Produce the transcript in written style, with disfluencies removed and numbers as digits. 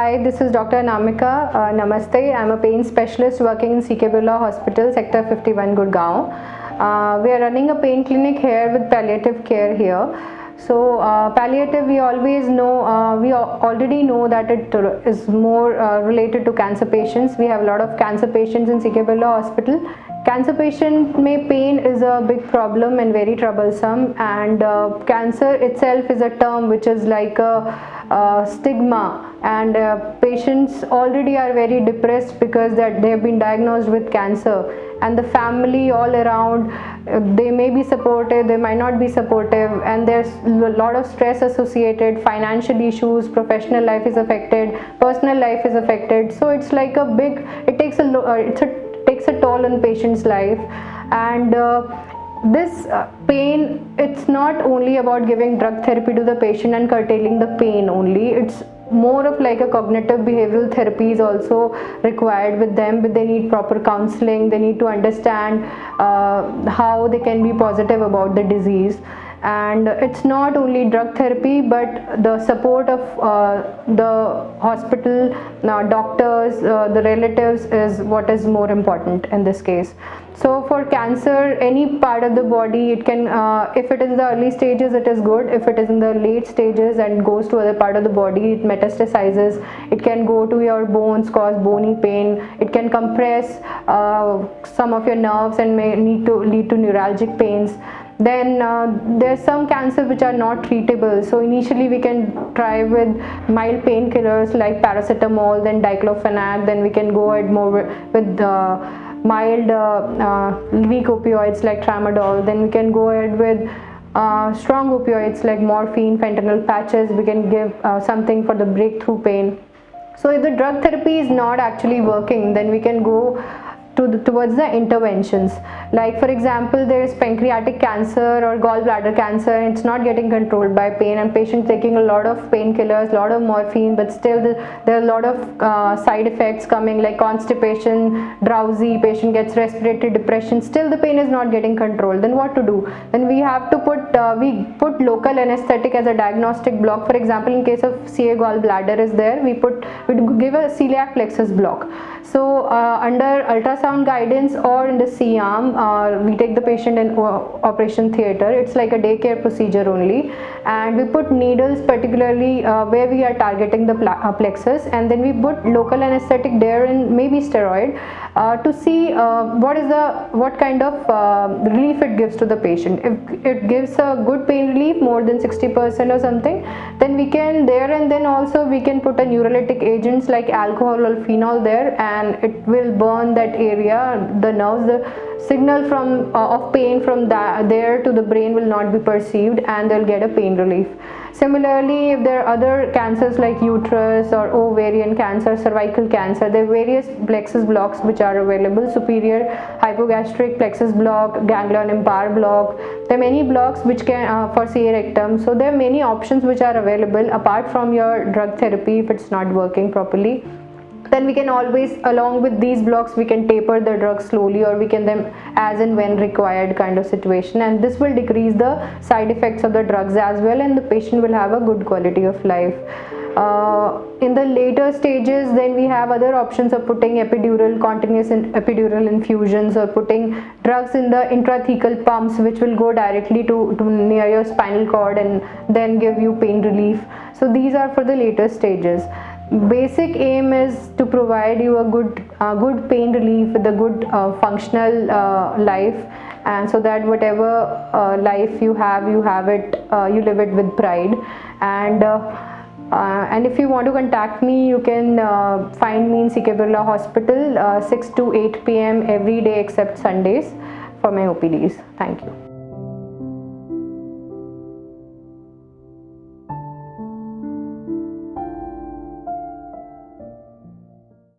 Hi, this is Dr. Anamika. Namaste. I'm a pain specialist working in CK Birla Hospital, Sector 51, Gurgaon. We are running a pain clinic here with palliative care here. So palliative, we always know, we already know that it is more related to cancer patients. We have a lot of cancer patients in CK Birla Hospital. Cancer patient में pain is a big problem and very troublesome, and cancer itself is a term which is like a stigma, and patients already are very depressed because that they have been diagnosed with cancer, and the family all around, they may be supportive, they might not be supportive, and there's a lot of stress associated, financial issues, professional life is affected, personal life is affected. So it's like a big, it takes a toll on patient's life. And this pain, it's not only about giving drug therapy to the patient and curtailing the pain only. It's more of like a cognitive behavioral therapy is also required with them, but they need proper counseling, they need to understand how they can be positive about the disease. And it's not only drug therapy, but the support of the hospital, doctors, the relatives is what is more important in this case. So for cancer, any part of the body, it can, if it is in the early stages, it is good. If it is in the late stages and goes to other part of the body, it metastasizes. It can go to your bones, cause bony pain. It can compress some of your nerves and may need to lead to neuralgic pains. Then there's some cancers which are not treatable. So initially we can try with mild painkillers like paracetamol, then diclofenac. Then we can go ahead more with mild weak opioids like tramadol. Then we can go ahead with strong opioids like morphine, fentanyl patches. We can give something for the breakthrough pain. So if the drug therapy is not actually working, then we can go towards the interventions. Like for example, there is pancreatic cancer or gallbladder cancer, and it's not getting controlled by pain, and patient taking a lot of painkillers, a lot of morphine, but still there are a lot of side effects coming like constipation, drowsy, patient gets respiratory depression, still the pain is not getting controlled. Then what to do? Then we have to put local anesthetic as a diagnostic block. For example, in case of CA gallbladder is there, we give a celiac plexus block. So under ultrasound guidance or in the C-arm, we take the patient in operation theatre. It's like a daycare procedure only, and we put needles particularly where we are targeting the plexus, and then we put local anesthetic there and maybe steroid to see what kind of relief it gives to the patient. If it gives a good pain relief, more than 60% or something, then we can there and then also we can put a neurolytic agents like alcohol or phenol there, and it will burn that area, the nerves. The signal from of pain from there to the brain will not be perceived, and they'll get a pain relief. Similarly, if there are other cancers like uterus or ovarian cancer, cervical cancer, there are various plexus blocks which are available: superior hypogastric plexus block, ganglion impar block. There are many blocks which can for CA rectum. So there are many options which are available apart from your drug therapy if it's not working properly. Then we can always, along with these blocks, we can taper the drug slowly, or we can them as and when required kind of situation, and this will decrease the side effects of the drugs as well, and the patient will have a good quality of life. In the later stages, then we have other options of putting epidural, continuous epidural infusions, or putting drugs in the intrathecal pumps which will go directly to near your spinal cord and then give you pain relief. So these are for the later stages. Basic aim is to provide you a good pain relief with a good functional life, and so that whatever life you have it, you live it with pride. And if you want to contact me, you can find me in CK Birla Hospital 6 to 8 p.m. every day except Sundays for my OPDs. Thank you.